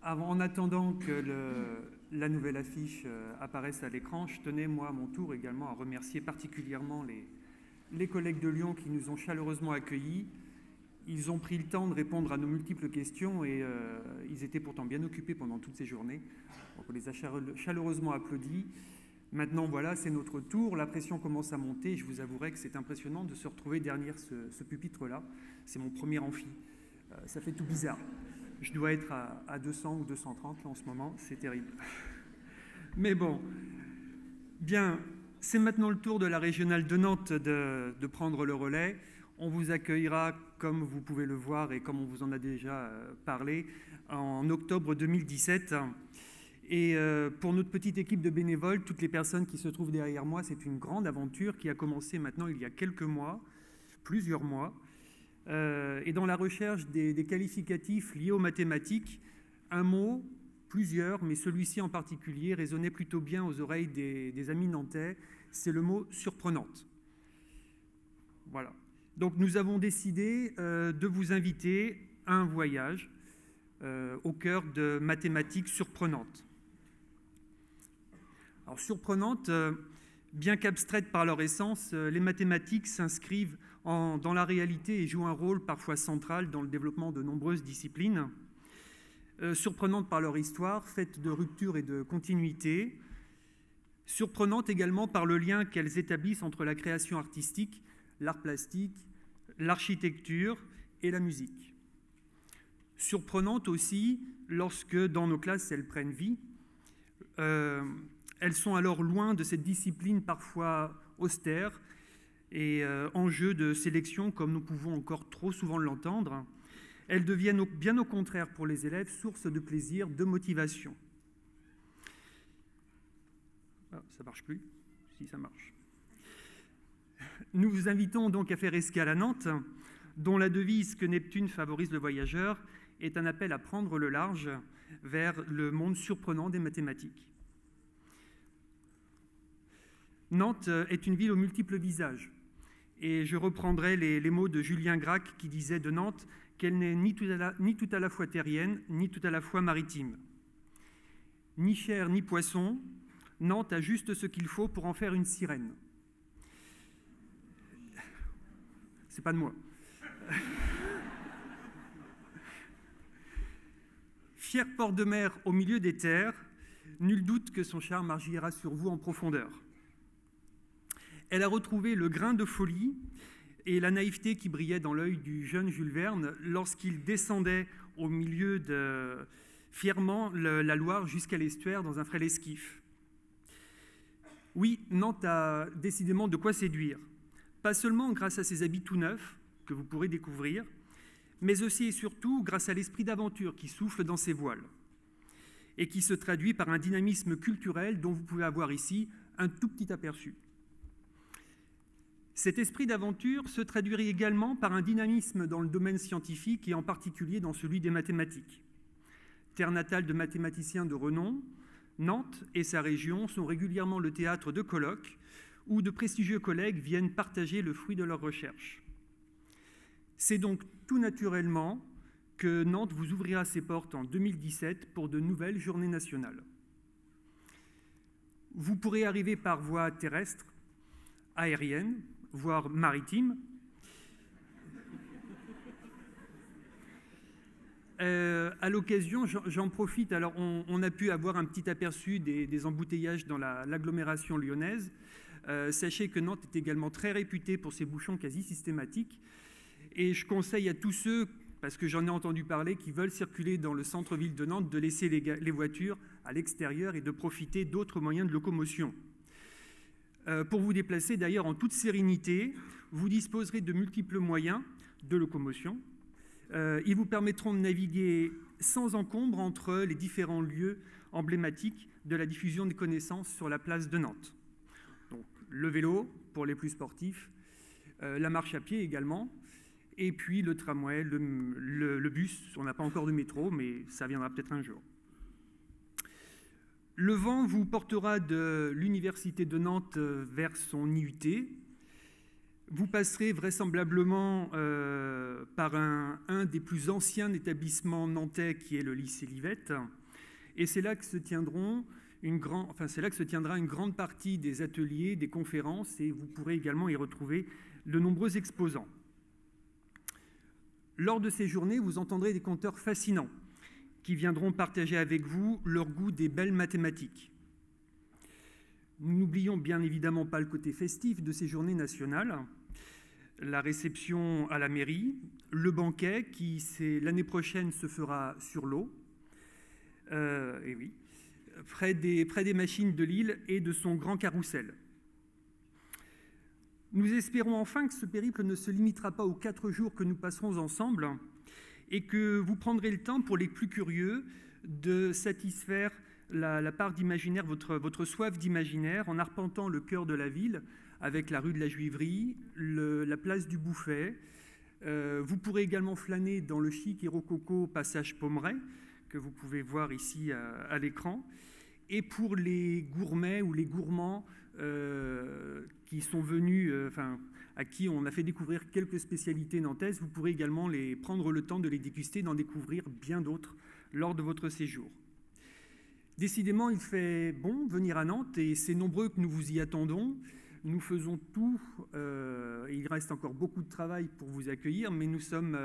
En attendant que la nouvelle affiche apparaisse à l'écran, je tenais, moi, à mon tour également à remercier particulièrement les collègues de Lyon qui nous ont chaleureusement accueillis. Ils ont pris le temps de répondre à nos multiples questions et ils étaient pourtant bien occupés pendant toutes ces journées. Donc on les a chaleureusement applaudis. Maintenant, voilà, c'est notre tour. La pression commence à monter. Je vous avouerai que c'est impressionnant de se retrouver derrière ce pupitre-là. C'est mon premier amphi. Ça fait tout bizarre. Je dois être à 200 ou 230 là, en ce moment. C'est terrible. Mais bon, bien, c'est maintenant le tour de la régionale de Nantes de prendre le relais. On vous accueillera, comme vous pouvez le voir et comme on vous en a déjà parlé, en octobre 2017. Et pour notre petite équipe de bénévoles, toutes les personnes qui se trouvent derrière moi, c'est une grande aventure qui a commencé maintenant il y a quelques mois, plusieurs mois. Et dans la recherche des qualificatifs liés aux mathématiques, un mot, plusieurs, mais celui-ci en particulier résonnait plutôt bien aux oreilles des amis nantais, c'est le mot « surprenante ». Voilà. Donc nous avons décidé de vous inviter à un voyage au cœur de mathématiques surprenantes. Alors surprenantes, bien qu'abstraites par leur essence, les mathématiques s'inscrivent dans la réalité et jouent un rôle parfois central dans le développement de nombreuses disciplines. Surprenantes par leur histoire, faite de ruptures et de continuité. Surprenantes également par le lien qu'elles établissent entre la création artistique, l'art plastique, l'architecture et la musique. Surprenantes aussi lorsque, dans nos classes, elles prennent vie. Elles sont alors loin de cette discipline parfois austère et enjeu de sélection, comme nous pouvons encore trop souvent l'entendre. Elles deviennent bien au contraire pour les élèves source de plaisir, de motivation. Ah, ça ne marche plus. Si, ça marche. Nous vous invitons donc à faire escale à Nantes, dont la devise que Neptune favorise le voyageur est un appel à prendre le large vers le monde surprenant des mathématiques. Nantes est une ville aux multiples visages. Et je reprendrai les mots de Julien Gracq qui disait de Nantes qu'elle n'est ni tout à la fois terrienne, ni tout à la fois maritime. Ni chair, ni poisson, Nantes a juste ce qu'il faut pour en faire une sirène. C'est pas de moi. Fier port de mer au milieu des terres, nul doute que son charme agira sur vous en profondeur. Elle a retrouvé le grain de folie et la naïveté qui brillait dans l'œil du jeune Jules Verne lorsqu'il descendait au milieu fièrement la Loire jusqu'à l'estuaire dans un frêle esquif. Oui, Nantes a décidément de quoi séduire, pas seulement grâce à ses habits tout neufs que vous pourrez découvrir, mais aussi et surtout grâce à l'esprit d'aventure qui souffle dans ses voiles et qui se traduit par un dynamisme culturel dont vous pouvez avoir ici un tout petit aperçu. Cet esprit d'aventure se traduirait également par un dynamisme dans le domaine scientifique et en particulier dans celui des mathématiques. Terre natale de mathématiciens de renom, Nantes et sa région sont régulièrement le théâtre de colloques où de prestigieux collègues viennent partager le fruit de leurs recherches. C'est donc tout naturellement que Nantes vous ouvrira ses portes en 2017 pour de nouvelles journées nationales. Vous pourrez arriver par voie terrestre, aérienne, voire maritime. À l'occasion, j'en profite, alors on a pu avoir un petit aperçu des embouteillages dans l'agglomération lyonnaise. Sachez que Nantes est également très réputée pour ses bouchons quasi systématiques. Et je conseille à tous ceux, parce que j'en ai entendu parler, qui veulent circuler dans le centre-ville de Nantes, de laisser les voitures à l'extérieur et de profiter d'autres moyens de locomotion. Pour vous déplacer d'ailleurs en toute sérénité, vous disposerez de multiples moyens de locomotion. Ils vous permettront de naviguer sans encombre entre les différents lieux emblématiques de la diffusion des connaissances sur la place de Nantes. Donc, le vélo pour les plus sportifs, la marche à pied également, et puis le tramway, le bus. On n'a pas encore de métro, mais ça viendra peut-être un jour. Le vent vous portera de l'Université de Nantes vers son IUT. Vous passerez vraisemblablement par un des plus anciens établissements nantais qui est le lycée Livette. Et c'est là que se tiendra une grande partie des ateliers, des conférences, et vous pourrez également y retrouver de nombreux exposants. Lors de ces journées, vous entendrez des conteurs fascinants qui viendront partager avec vous leur goût des belles mathématiques. Nous n'oublions bien évidemment pas le côté festif de ces journées nationales, la réception à la mairie, le banquet qui, l'année prochaine, se fera sur l'eau, et oui, près des machines de Lille et de son grand carrousel. Nous espérons enfin que ce périple ne se limitera pas aux 4 jours que nous passerons ensemble et que vous prendrez le temps, pour les plus curieux, de satisfaire la part d'imaginaire, votre soif d'imaginaire, en arpentant le cœur de la ville avec la rue de la Juiverie, la place du Bouffet. Vous pourrez également flâner dans le chic et rococo passage Pommeraye, que vous pouvez voir ici à l'écran. Et pour les gourmets ou les gourmands qui sont venus, à qui on a fait découvrir quelques spécialités nantaises, vous pourrez également prendre le temps de les déguster, d'en découvrir bien d'autres lors de votre séjour. Décidément, il fait bon venir à Nantes et c'est nombreux que nous vous y attendons. Nous faisons tout, il reste encore beaucoup de travail pour vous accueillir, mais nous sommes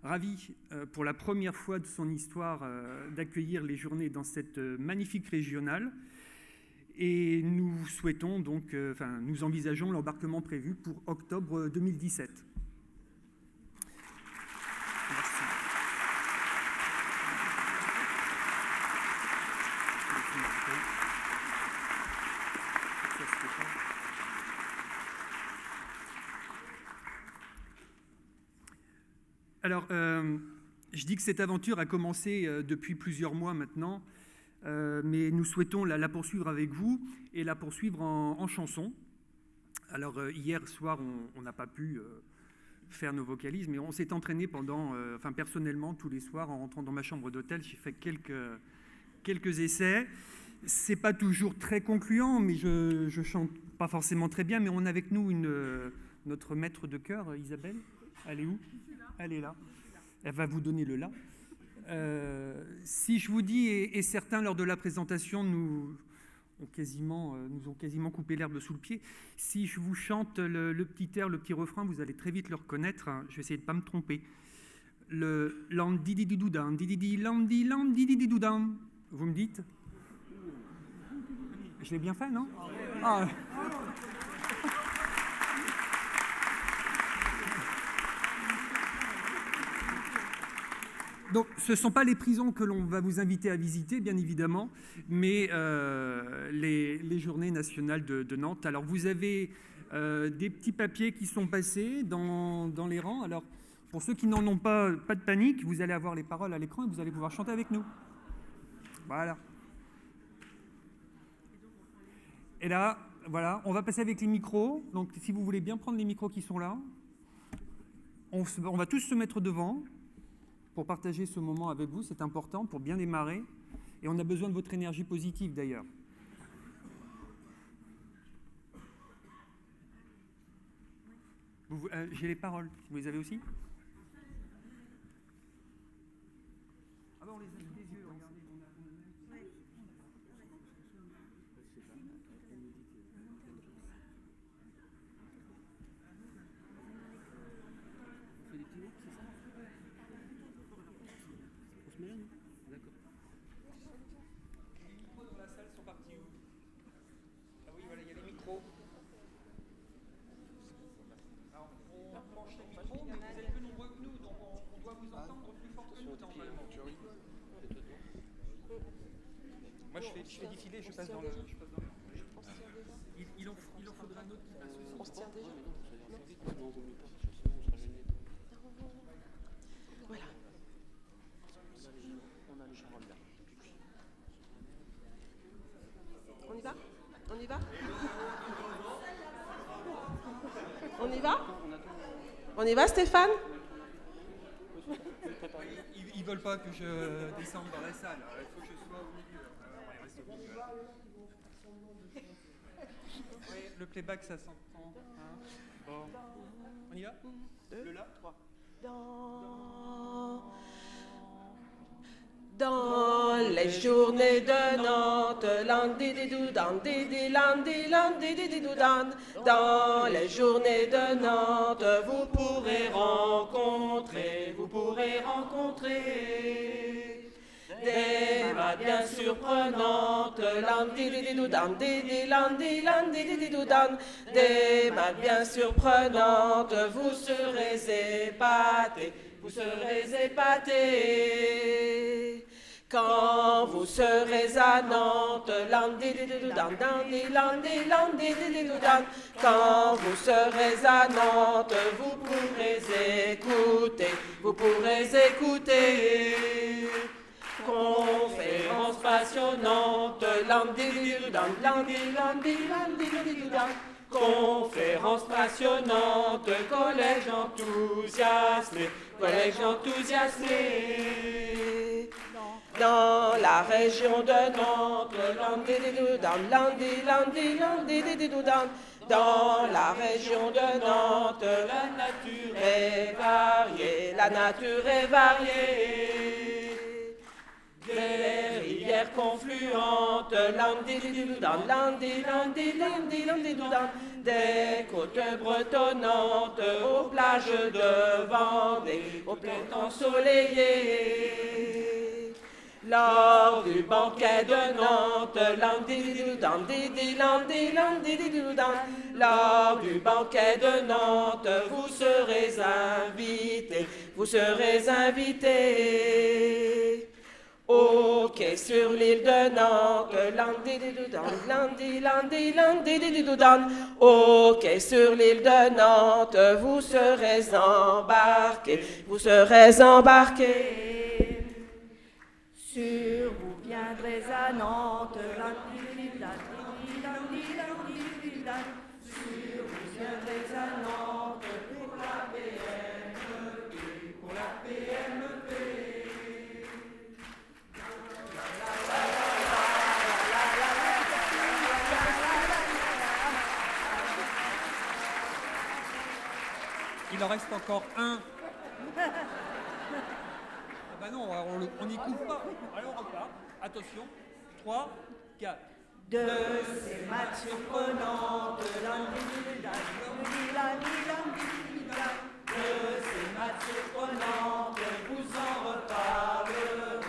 ravis, pour la première fois de son histoire, d'accueillir les journées dans cette magnifique régionale. Et nous souhaitons donc, nous envisageons l'embarquement prévu pour octobre 2017. Merci. Alors, je dis que cette aventure a commencé depuis plusieurs mois maintenant, mais nous souhaitons la poursuivre avec vous et la poursuivre en chanson. Alors, hier soir, on n'a pas pu faire nos vocalises, mais on s'est entraîné personnellement, tous les soirs, en rentrant dans ma chambre d'hôtel, j'ai fait quelques essais. C'est pas toujours très concluant, mais je chante pas forcément très bien, mais on a avec nous notre maître de chœur, Isabelle. Elle est où ? Elle est là. Elle va vous donner le la. Si je vous dis, et certains lors de la présentation nous ont quasiment coupé l'herbe sous le pied, si je vous chante le petit air, le petit refrain, vous allez très vite le reconnaître. Je vais essayer de ne pas me tromper. Le lam-di-di-di-dou-dan, di-di-di, lam-di-lam-di-di-di-dou-dan. Vous me dites ? Je l'ai bien fait, non ? Ah. Donc, ce ne sont pas les prisons que l'on va vous inviter à visiter, bien évidemment, mais les journées nationales de Nantes. Alors, vous avez des petits papiers qui sont passés dans les rangs. Alors, pour ceux qui n'en ont pas de panique, vous allez avoir les paroles à l'écran et vous allez pouvoir chanter avec nous. Voilà. Et là, voilà, on va passer avec les micros. Donc, si vous voulez bien prendre les micros qui sont là, on va tous se mettre devant pour partager ce moment avec vous. C'est important pour bien démarrer. Et on a besoin de votre énergie positive, d'ailleurs. J'ai les paroles. Vous les avez aussi ? Ah ben, on les a sous les yeux, regardez. D'accord. Les micros dans la salle sont partis où ? Ah oui, voilà, il y a les micros. Alors, on branche les micros, mais vous êtes plus nombreux que nous, donc on doit vous entendre plus fort que nous, normalement. Moi, je fais défiler, je passe dans le... Il en faudra un autre qui passe aussi. On se tient déjà. Voilà. On y va ? On y va ? On y va ? On y va, Stéphane ? Ils veulent pas que je descende dans la salle. Il faut que je sois au milieu. Oui, le playback, ça s'entend. Hein. Bon. On y va? 2, là, 3. Dans les journées de Nantes, dans les journées de Nantes, vous pourrez rencontrer des maths bien surprenantes, des maths bien surprenantes, vous serez épatés. Quand vous serez à Nantes, quand vous serez à Nantes, vous pourrez écouter. Conférence passionnante, conférence passionnante, collège enthousiasmé. Dans la région de Nantes, dans la région de Nantes, la nature est variée. Des rivières confluentes, des côtes bretonnantes, aux plages de Vendée, aux plaines ensoleillées. Lors du banquet de Nantes, lors du banquet de Nantes, vous serez invités. Au quai sur l'île de Nantes, au quai sur l'île de Nantes, vous serez embarqués. Vous viendrez à Nantes, vous viendrez à Nantes pour la PMP. Il en reste encore un. Ah bah non, on n'y coupe pas. Allez, on repart. Attention. 3, 4. De ces maths surprenantes, de ces maths surprenantes, vous en reparlerez.